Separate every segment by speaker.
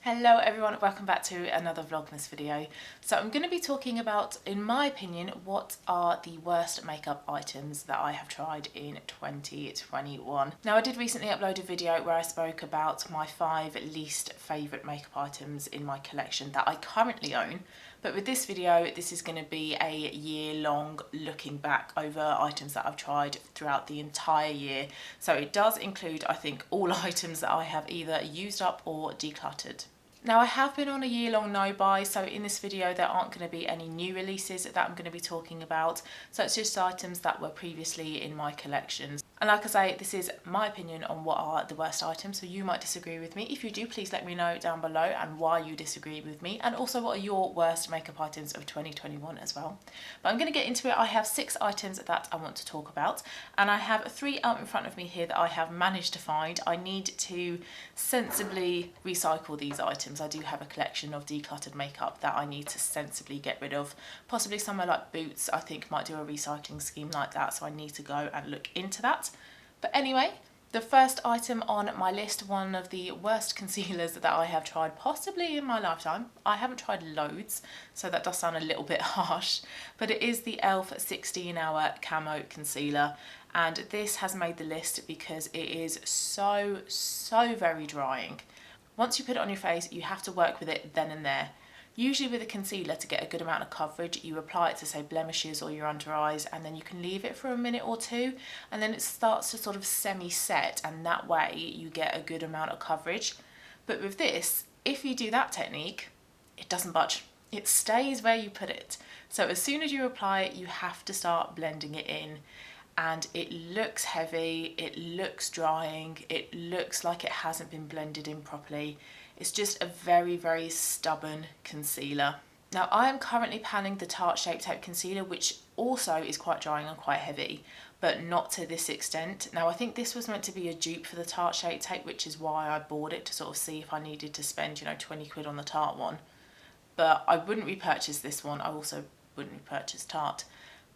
Speaker 1: Hello everyone, welcome back to another Vlogmas video. So I'm going to be talking about, in my opinion, what are the worst makeup items that I have tried in 2021. Now I did recently upload a video where I spoke about my 5 least favourite makeup items in my collection that I currently own. But with this video, this is going to be a year-long looking back over items that I've tried throughout the entire year. So it does include, I think, all items that I have either used up or decluttered. Now I have been on a year-long no-buy, so in this video there aren't going to be any new releases that I'm going to be talking about. So it's just items that were previously in my collections. And like I say, this is my opinion on what are the worst items, so you might disagree with me. If you do, please let me know down below and why you disagree with me, and also what are your worst makeup items of 2021 as well. But I'm going to get into it. I have 6 items that I want to talk about, and I have 3 out in front of me here that I have managed to find. I need to sensibly recycle these items. I do have a collection of decluttered makeup that I need to sensibly get rid of. Possibly somewhere like Boots, I think, might do a recycling scheme like that, so I need to go and look into that. But anyway, the first item on my list, one of the worst concealers that I have tried possibly in my lifetime. I haven't tried loads, so that does sound a little bit harsh, but it is the e.l.f. 16-hour Camo Concealer. And this has made the list because it is so very drying. Once you put it on your face, you have to work with it then and there. Usually with a concealer, to get a good amount of coverage, you apply it to, say, blemishes or your under eyes, and then you can leave it for a minute or two, and then it starts to sort of semi-set, and that way you get a good amount of coverage. But with this, if you do that technique, it doesn't budge. It stays where you put it. So as soon as you apply it, you have to start blending it in. And it looks heavy, it looks drying, it looks like it hasn't been blended in properly. It's just a very stubborn concealer. Now I am currently panning the Tarte Shape Tape Concealer, which also is quite drying and quite heavy, but not to this extent. Now I think this was meant to be a dupe for the Tarte Shape Tape, which is why I bought it, to sort of see if I needed to spend, 20 quid on the Tarte one. But I wouldn't repurchase this one. I also wouldn't repurchase Tarte.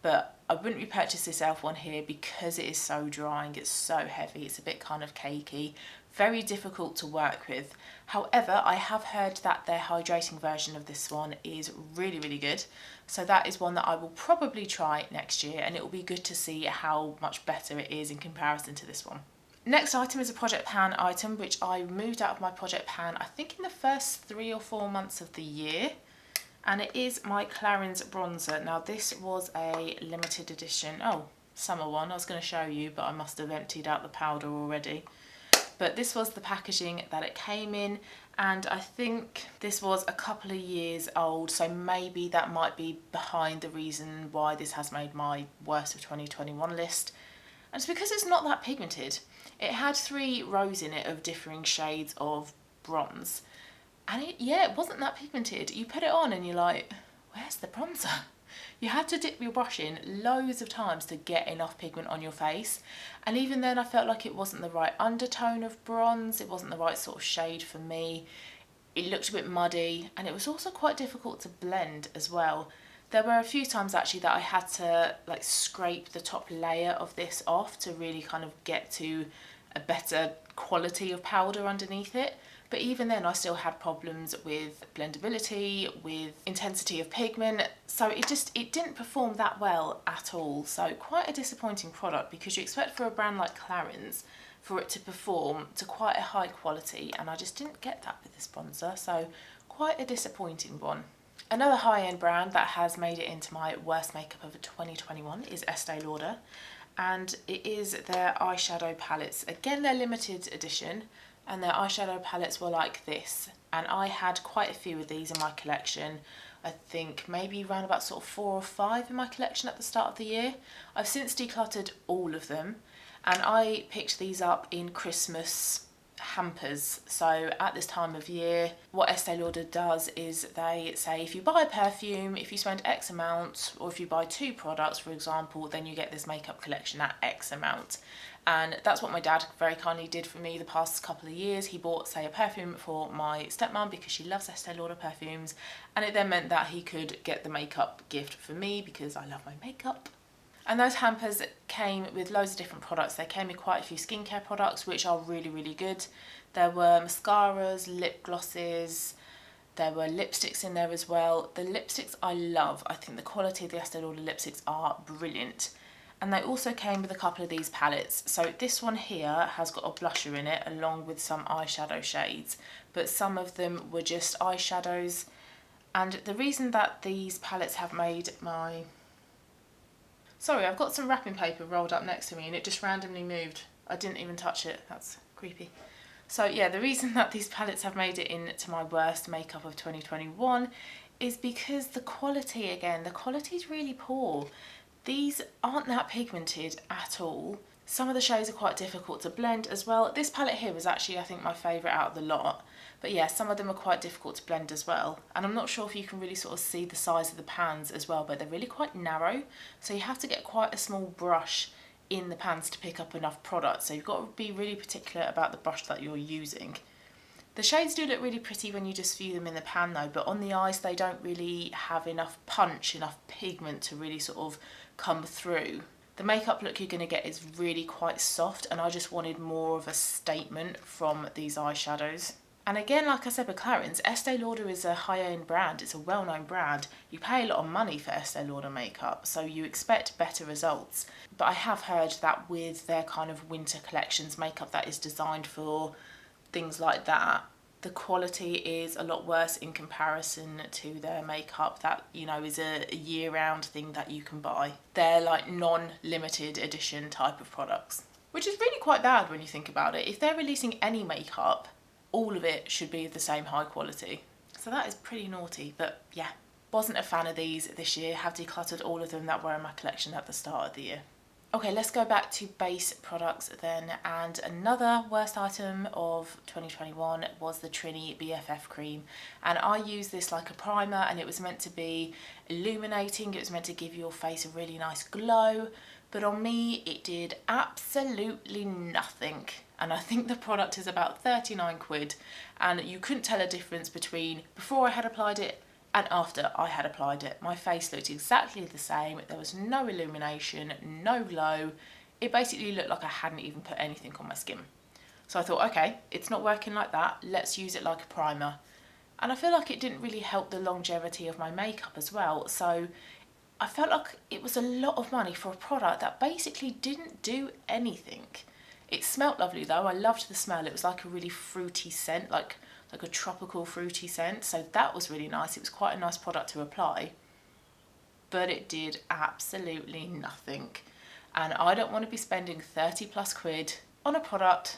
Speaker 1: But I wouldn't repurchase this e.l.f. one here because it is so drying, it's so heavy, it's a bit kind of cakey, very difficult to work with. However, I have heard that their hydrating version of this one is really good. So that is one that I will probably try next year, and it will be good to see how much better it is in comparison to this one. Next item is a Project Pan item, which I moved out of my Project Pan, I think in the first 3 or 4 months of the year. And it is my Clarins Bronzer. Now this was a limited edition, summer one, I was going to show you, but I must have emptied out the powder already. But this was the packaging that it came in, and I think this was a couple of years old, so maybe that might be behind the reason why this has made my worst of 2021 list. And it's because it's not that pigmented. It had 3 rows in it of differing shades of bronze. And it wasn't that pigmented. You put it on and you're like, where's the bronzer? You had to dip your brush in loads of times to get enough pigment on your face. And even then I felt like it wasn't the right undertone of bronze. It wasn't the right sort of shade for me. It looked a bit muddy, and it was also quite difficult to blend as well. There were a few times actually that I had to scrape the top layer of this off to really kind of get to a better quality of powder underneath it. But even then I still had problems with blendability, with intensity of pigment, so it didn't perform that well at all. So quite a disappointing product, because you expect for a brand like Clarins for it to perform to quite a high quality, and I just didn't get that with this bronzer, so quite a disappointing one. Another high-end brand that has made it into my worst makeup of 2021 is Estee Lauder, and it is their eyeshadow palettes. Again, they're limited edition, and their eyeshadow palettes were like this, and I had quite a few of these in my collection. I think maybe around about sort of 4 or 5 in my collection at the start of the year. I've since decluttered all of them, and I picked these up in Christmas hampers. So at this time of year, what Estee Lauder does is they say if you buy a perfume, if you spend X amount, or if you buy 2 products, for example, then you get this makeup collection at X amount. And that's what my dad very kindly did for me the past couple of years. He bought, say, a perfume for my stepmom because she loves Estee Lauder perfumes, and it then meant that he could get the makeup gift for me because I love my makeup. And those hampers came with loads of different products. They came with quite a few skincare products, which are really, really good. There were mascaras, lip glosses, there were lipsticks in there as well. The lipsticks I love. I think the quality of the Estee Lauder lipsticks are brilliant. And they also came with a couple of these palettes. So this one here has got a blusher in it along with some eyeshadow shades, but some of them were just eyeshadows. And the reason that these palettes have made my... Sorry, I've got some wrapping paper rolled up next to me and it just randomly moved. I didn't even touch it. That's creepy. So yeah, the reason that these palettes have made it into my worst makeup of 2021 is because the quality, again, the quality is really poor. These aren't that pigmented at all. Some of the shades are quite difficult to blend as well. This palette here was actually, I think, my favourite out of the lot. But yeah, some of them are quite difficult to blend as well. And I'm not sure if you can really sort of see the size of the pans as well, but they're really quite narrow. So you have to get quite a small brush in the pans to pick up enough product. So you've got to be really particular about the brush that you're using. The shades do look really pretty when you just view them in the pan though, but on the eyes they don't really have enough punch, enough pigment to really sort of come through. The makeup look you're going to get is really quite soft, and I just wanted more of a statement from these eyeshadows. And again, like I said with Clarins, Estee Lauder is a high-end brand, it's a well-known brand. You pay a lot of money for Estee Lauder makeup, so you expect better results. But I have heard that with their kind of winter collections, makeup that is designed for things like that, the quality is a lot worse in comparison to their makeup that, you know, is a year-round thing that you can buy. They're like non-limited edition type of products, which is really quite bad when you think about it. If they're releasing any makeup, all of it should be the same high quality. So that is pretty naughty, but yeah. Wasn't a fan of these this year, have decluttered all of them that were in my collection at the start of the year. Okay, let's go back to base products then, and another worst item of 2021 was the Trinny BFF Cream. And I used this like a primer, and it was meant to be illuminating, it was meant to give your face a really nice glow, but on me it did absolutely nothing. And I think the product is about 39 quid, and you couldn't tell a difference between before I had applied it and after I had applied it. My face looked exactly the same. There was no illumination, no glow. It basically looked like I hadn't even put anything on my skin. So I thought, okay, it's not working like that. Let's use it like a primer. And I feel like it didn't really help the longevity of my makeup as well. So I felt like it was a lot of money for a product that basically didn't do anything. It smelled lovely though. I loved the smell. It was like a really fruity scent, like a tropical fruity scent, so that was really nice. It was quite a nice product to apply, but it did absolutely nothing, and I don't want to be spending 30 plus quid on a product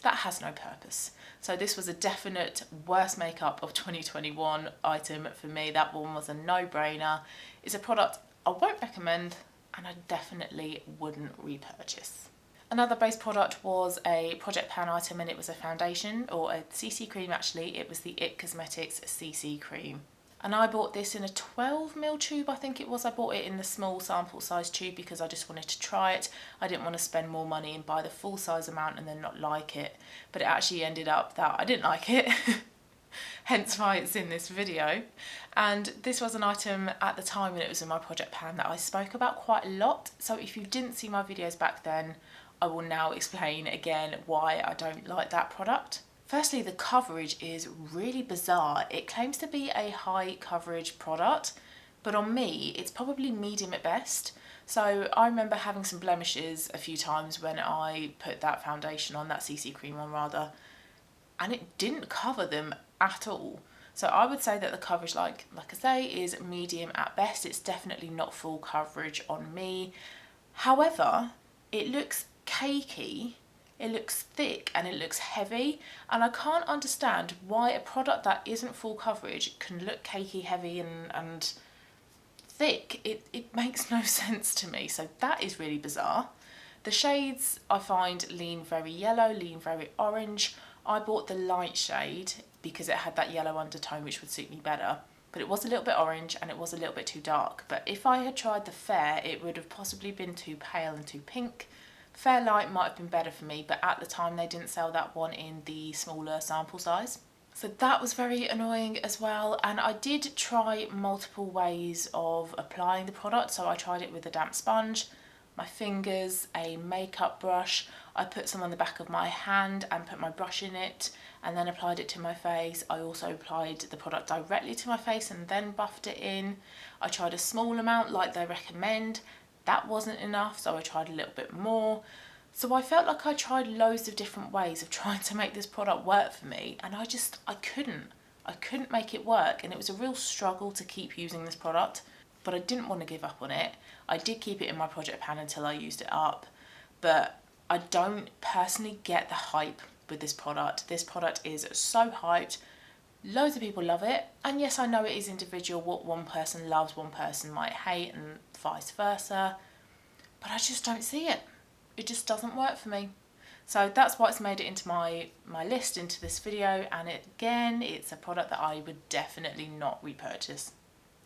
Speaker 1: that has no purpose. So this was a definite worst makeup of 2021 item for me. That one was a no-brainer. It's a product I won't recommend, and I definitely wouldn't repurchase. Another base product was a Project Pan item, and it was a foundation, or a CC cream actually. It was the It Cosmetics CC cream. And I bought this in a 12ml tube, I think it was. I bought it in the small sample size tube because I just wanted to try it. I didn't want to spend more money and buy the full size amount and then not like it. But it actually ended up that I didn't like it. Hence why it's in this video. And this was an item at the time when it was in my Project Pan that I spoke about quite a lot. So if you didn't see my videos back then, I will now explain again why I don't like that product. Firstly, the coverage is really bizarre. It claims to be a high coverage product, but on me, it's probably medium at best. So I remember having some blemishes a few times when I put that foundation on, that CC cream on rather, and it didn't cover them at all. So I would say that the coverage, like I say, is medium at best. It's definitely not full coverage on me. However, it looks cakey, it looks thick, and it looks heavy, and I can't understand why a product that isn't full coverage can look cakey, heavy and thick. It makes no sense to me, so that is really bizarre. The shades I find lean very yellow, lean very orange. I bought the light shade because it had that yellow undertone which would suit me better, but it was a little bit orange and it was a little bit too dark. But if I had tried the fair, it would have possibly been too pale and too pink. Fair light might have been better for me, but at the time they didn't sell that one in the smaller sample size. So that was very annoying as well, and I did try multiple ways of applying the product. So I tried it with a damp sponge, my fingers, a makeup brush. I put some on the back of my hand and put my brush in it and then applied it to my face. I also applied the product directly to my face and then buffed it in. I tried a small amount like they recommend. That wasn't enough, so I tried a little bit more. So I felt like I tried loads of different ways of trying to make this product work for me, and I couldn't make it work, and it was a real struggle to keep using this product, but I didn't want to give up on it. I did keep it in my project pan until I used it up, but I don't personally get the hype with this product. This product is so hyped. Loads of people love it, and yes, I know it is individual. What one person loves, one person might hate, and vice versa, but I just don't see it. It just doesn't work for me. So that's why it's made it into my list, into this video, and again, it's a product that I would definitely not repurchase.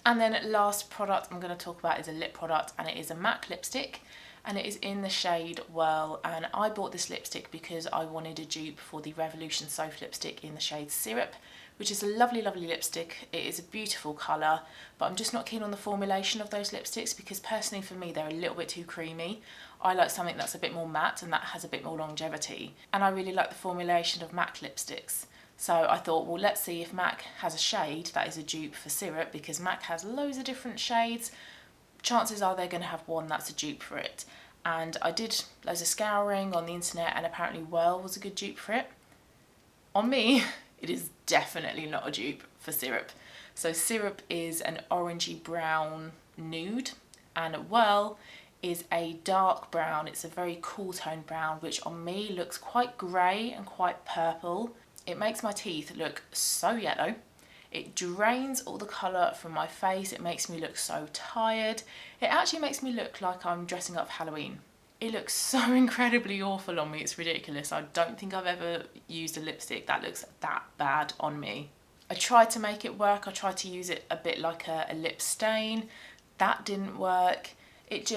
Speaker 1: And then last product I'm going to talk about is a lip product, and it is a MAC lipstick, and it is in the shade Whirl. And I bought this lipstick because I wanted a dupe for the Revolution Soft lipstick in the shade Syrup, which is a lovely, lovely lipstick. It is a beautiful colour, but I'm just not keen on the formulation of those lipsticks because personally for me they're a little bit too creamy. I like something that's a bit more matte and that has a bit more longevity, and I really like the formulation of MAC lipsticks. So I thought, well, let's see if MAC has a shade that is a dupe for Syrup, because MAC has loads of different shades. Chances are they're going to have one that's a dupe for it. And I did loads of scouring on the internet, and apparently Whirl was a good dupe for it. On me, it is definitely not a dupe for Syrup. So Syrup is an orangey brown nude, and Whirl is a dark brown. It's a very cool toned brown, which on me looks quite grey and quite purple. It makes my teeth look so yellow. It drains all the colour from my face. It makes me look so tired. It actually makes me look like I'm dressing up for Halloween. It looks so incredibly awful on me, it's ridiculous. I don't think I've ever used a lipstick that looks that bad on me. I tried to make it work. I tried to use it a bit like a lip stain. That didn't work. It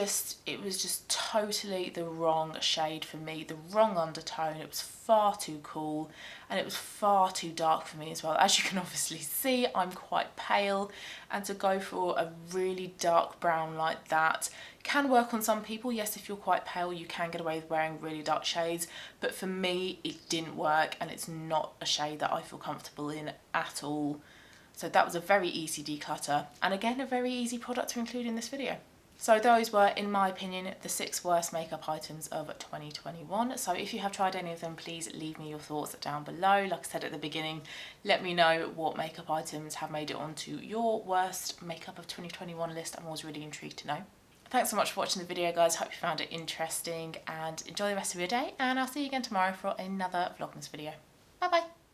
Speaker 1: was just totally the wrong shade for me, the wrong undertone. It was far too cool, and it was far too dark for me as well. As you can obviously see, I'm quite pale, and to go for a really dark brown like that can work on some people. Yes, if you're quite pale, you can get away with wearing really dark shades, but for me, it didn't work, and it's not a shade that I feel comfortable in at all. So that was a very easy declutter, and again, a very easy product to include in this video. So those were, in my opinion, the 6 worst makeup items of 2021. So if you have tried any of them, please leave me your thoughts down below. Like I said at the beginning, let me know what makeup items have made it onto your worst makeup of 2021 list. I'm always really intrigued to know. Thanks so much for watching the video, guys. Hope you found it interesting, and enjoy the rest of your day, and I'll see you again tomorrow for another Vlogmas video. Bye bye.